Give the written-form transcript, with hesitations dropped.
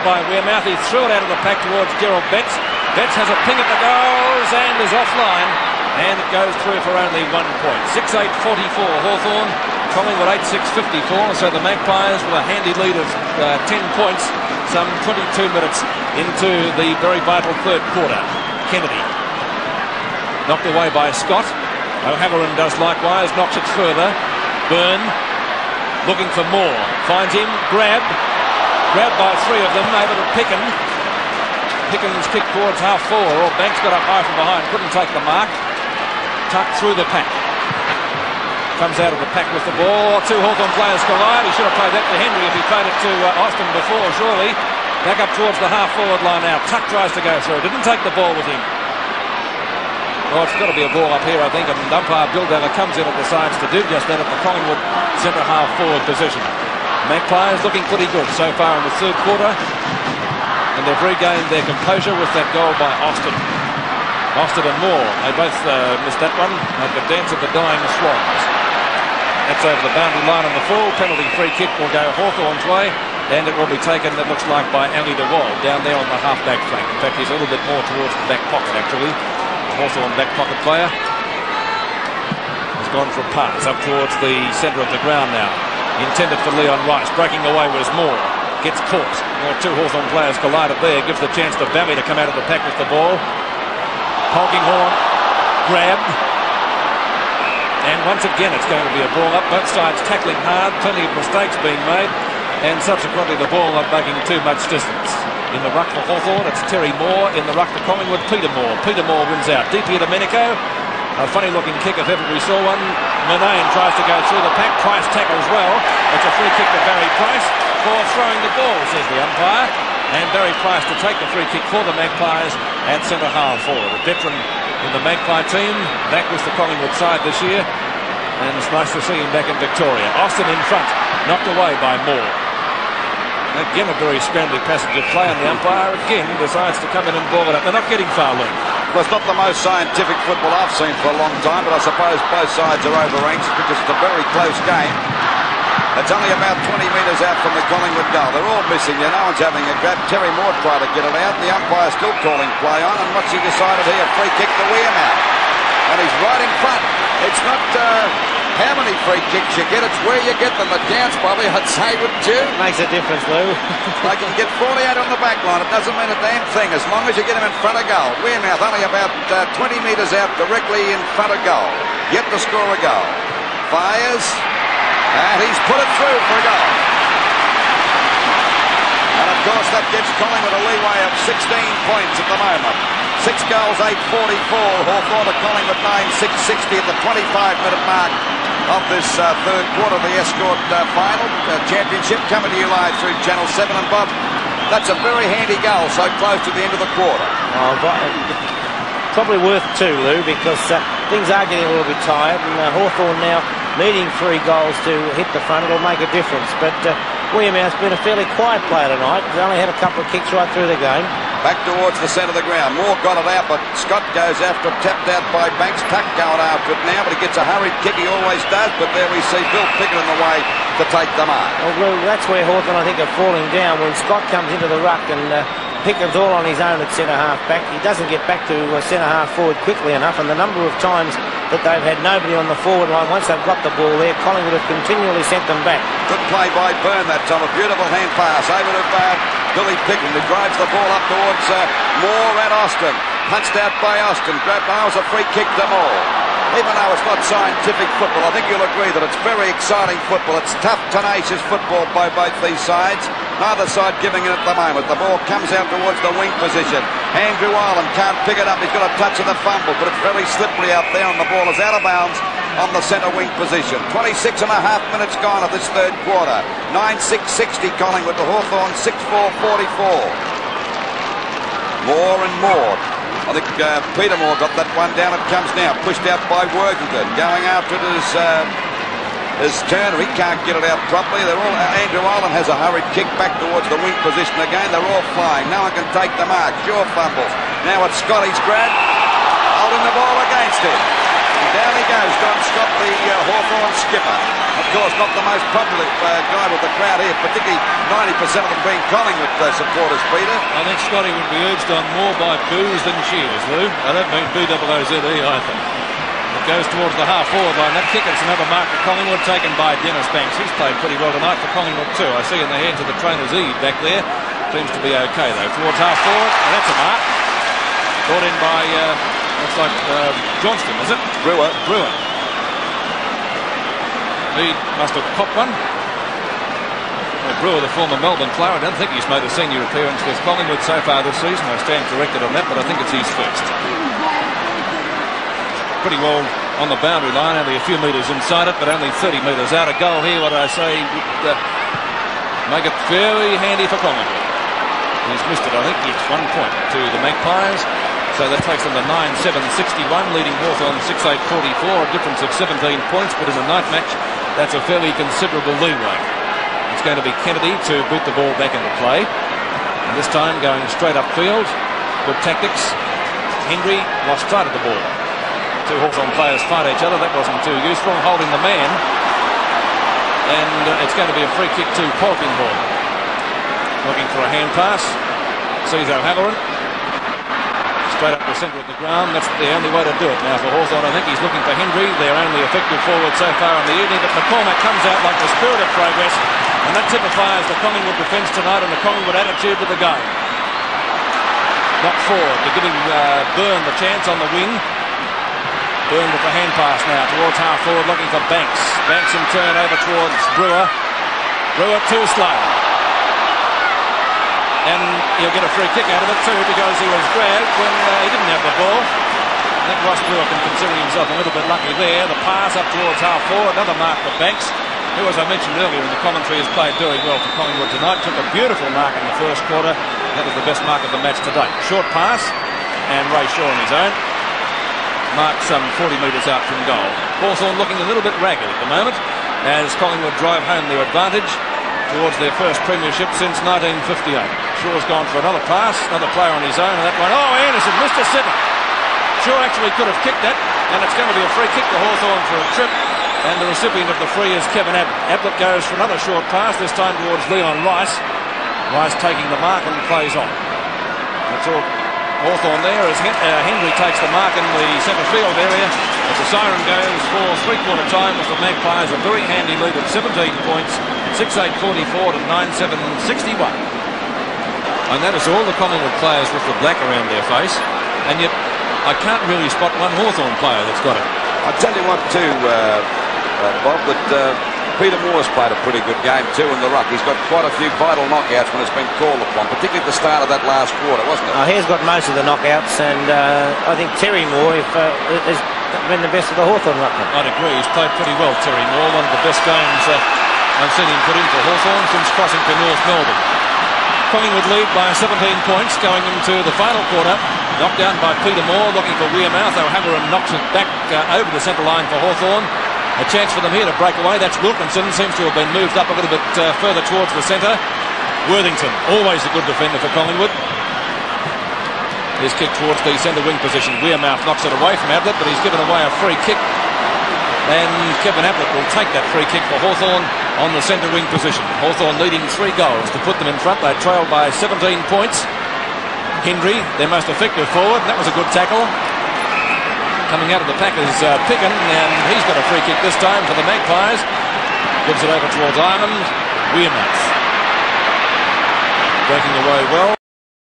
By Wearmouth, he threw it out of the pack towards Gerald Betts. Betts has a ping at the goals and is offline, and it goes through for only 1 point. 6-8-44 Hawthorn, Collingwood 8-6-54, so the Magpies with a handy lead of 10 points, some 22 minutes into the very vital third quarter. Kennedy knocked away by Scott. O'Halloran does likewise, knocks it further. Byrne looking for more, finds him, grabbed by 3 of them, able to Picken. Picken's kick towards half forward, or Banks got up high from behind, couldn't take the mark. Tucked through the pack. Comes out of the pack with the ball. 2 Hawthorn players collide. He should have played that to Henry if he played it to Austin before, surely. Back up towards the half forward line now. Tuck tries to go through. Didn't take the ball with him. Well, it's got to be a ball up here, I think, and umpire Bill Della comes in and decides to do just that at the Collingwood centre half forward position. Magpies looking pretty good so far in the third quarter, and they've regained their composure with that goal by Austin. Austin and Moore, they both missed that one, like the dance of the dying swans. That's over the boundary line on the full. Penalty free kick will go Hawthorn's way, and it will be taken, it looks like, by Ali de Wald down there on the half-back flank. In fact, he's a little bit more towards the back pocket, actually. The Hawthorn back pocket player has gone for a pass up towards the centre of the ground now. Intended for Leon Rice. Breaking away was Moore. Gets caught. Well, 2 Hawthorn players collided there. Gives the chance to Valley to come out of the pack with the ball. Polkinghorn grabbed. And once again it's going to be a ball up. Both sides tackling hard. Plenty of mistakes being made. And subsequently the ball not making too much distance. In the ruck for Hawthorn, it's Terry Moore. In the ruck for Collingwood, Peter Moore. Peter Moore wins out. Deep here to Domenico. A funny-looking kick if ever we saw one. Murnane tries to go through the pack. Price tackles well. It's a free kick to Barry Price for throwing the ball, says the umpire. And Barry Price to take the free kick for the Magpies at centre half forward. A veteran in the Magpie team. Back with the Collingwood side this year. And it's nice to see him back in Victoria. Austin in front. Knocked away by Moore. Again, a very scrambly passage of play, and the umpire again decides to come in and ball it up. They're not getting far, Luke. Well, it's not the most scientific football I've seen for a long time, but I suppose both sides are overranked because it's a very close game. It's only about 20 metres out from the Collingwood goal. They're all missing. No one's having a grab. Terry Moore tried to get it out. The umpire's still calling play on, and what's he decided here? Free kick to Wearmouth. And he's right in front. It's not how many free kicks you get, it's where you get them. The dance, probably, I'd say, wouldn't you? Makes a difference, Lou. They can get 48 on the back line. It doesn't mean a damn thing as long as you get them in front of goal. Wearmouth only about 20 metres out directly in front of goal. Yet to score a goal. Fires, and he's put it through for a goal. And of course that gives Collingwood a leeway of 16 points at the moment. 6 goals, 8-44. Hawthorn to Collingwood 9-6-60 at the 25-minute mark of this third quarter of the Escort final. Championship coming to you live through Channel 7. And Bob, that's a very handy goal so close to the end of the quarter. Oh, probably worth 2, Lou, because things are getting a little bit tired, and Hawthorn now needing 3 goals to hit the front. It'll make a difference. But Wearmouth's been a fairly quiet player tonight. He's only had a couple of kicks right through the game. Back towards the centre of the ground. Moore got it out, but Scott goes after it, tapped out by Banks. Tuck going after it now, but he gets a hurried kick. He always does, but there we see Bill Pickett in the way to take the mark. Well, that's where Hawthorn, I think, are falling down when Scott comes into the ruck and Pickett's all on his own at centre half back. He doesn't get back to centre half forward quickly enough, and the number of times that they've had nobody on the forward line once they've got the ball there, Collingwood have continually sent them back. Good play by Byrne that time. A beautiful hand pass over to Billy Pickett, who drives the ball up towards Moore and Austin. Punched out by Austin. Grabbed by was a free kick to Moore. Even though it's not scientific football, I think you'll agree that it's very exciting football. It's tough, tenacious football by both these sides. Neither side giving it at the moment. The ball comes out towards the wing position. Andrew Ireland can't pick it up. He's got a touch of the fumble, but it's very slippery out there, and the ball is out of bounds on the centre wing position. 26 and a half minutes gone of this third quarter. 9-6-60 Collingwood to Hawthorn, 6-4-44. Moore and Moore. I think Peter Moore got that one down. It comes now. Pushed out by Worthington. Going after it is Turner. He can't get it out properly. They're all, Andrew Ireland has a hurried kick back towards the wing position again. They're all flying. No one can take the mark. Sure fumbles. Now it's Scotty's grab. Holding the ball against him. Down he goes, Don Scott, the Hawthorn skipper. Of course, not the most popular guy with the crowd here, particularly 90% of them being Collingwood supporters, Peter. I think Scotty would be urged on more by boos than cheers, Lou. I don't mean B-O-O-Z-E either. It goes towards the half-forward line. That kick, it's another mark for Collingwood, taken by Dennis Banks. He's played pretty well tonight for Collingwood too. I see in the hands of the trainer's Eve back there. Seems to be okay, though. Towards half-forward, and that's a mark. Brought in by, looks like Johnston, is it? Brewer. He must have popped one. Well, Brewer, the former Melbourne player, I don't think he's made a senior appearance with Collingwood so far this season. I stand corrected on that, but I think it's his first. Pretty well on the boundary line, only a few metres inside it, but only 30 metres out. A goal here, what I say, would make it very handy for Collingwood. He's missed it, I think. It's 1 point to the Magpies. So that takes them to 9-7-61, leading Hawthorn 6-8-44, a difference of 17 points. But in a night match, that's a fairly considerable leeway. It's going to be Kennedy to boot the ball back into play. And this time going straight upfield. Good tactics. Hendry lost sight of the ball. Two Hawthorn players fight each other. That wasn't too useful. Holding the man. And it's going to be a free kick to Polkinghorn. Looking for a hand pass. Sees O'Halloran. Straight up the centre of the ground. That's the only way to do it now for Hawthorn. I think he's looking for Hendry, their only effective forward so far in the evening. But McCormack comes out like the spirit of progress. And that typifies the Collingwood defence tonight and the Collingwood attitude to the game. Not forward. They're giving Byrne the chance on the wing. Byrne with the hand pass now towards half forward, looking for Banks. Banks in turn over towards Brewer. Brewer too slow. And he'll get a free kick out of it too because he was dragged when he didn't have the ball. I think Ross Brewer can consider himself a little bit lucky there. The pass up towards half forward, another mark for Banks, who, as I mentioned earlier in the commentary, has played very well for Collingwood tonight. Took a beautiful mark in the first quarter. That was the best mark of the match to date. Short pass, and Ray Shaw on his own. Marked some 40 metres out from goal. Hawthorn looking a little bit ragged at the moment as Collingwood drive home their advantage towards their first premiership since 1958. Shaw's gone for another pass, another player on his own, and that one, oh, Anderson missed a centre. Shaw actually could have kicked that, and it's going to be a free kick to Hawthorn for a trip, and the recipient of the free is Kevin Ablett. Ablett goes for another short pass, this time towards Leon Rice. Rice taking the mark and plays on. That's all Hawthorn there as Hendry takes the mark in the centre field area. As the siren goes for three-quarter time with the Magpies a very handy lead of 17 points, 6-8-44 to 9-7-61. I notice all the Collingwood players with the black around their face, and yet I can't really spot one Hawthorn player that's got it. I'll tell you what too, Bob, that Peter Moore's played a pretty good game too in the ruck. He's got quite a few vital knockouts when it's been called upon, particularly at the start of that last quarter, wasn't it? He's got most of the knockouts, and I think Terry Moore has been the best of the Hawthorn ruckman. I'd agree. He's played pretty well, Terry Moore. One of the best games I've seen him put in for Hawthorn since crossing to North Melbourne. Collingwood lead by 17 points going into the final quarter. Knocked down by Peter Moore, looking for Wearmouth. O'Halloran knocks it back over the centre line for Hawthorn. A chance for them here to break away. That's Wilkinson. Seems to have been moved up a little bit further towards the centre. Worthington, always a good defender for Collingwood. His kick towards the centre wing position. Wearmouth knocks it away from Ablett, but he's given away a free kick. And Kevin Ablett will take that free kick for Hawthorn on the centre wing position. Hawthorn leading 3 goals to put them in front. They trail by 17 points. Hendry, their most effective forward. That was a good tackle. Coming out of the pack is Picken, and he's got a free kick this time for the Magpies. Gives it over towards Ireland. Wearmouth breaking away well.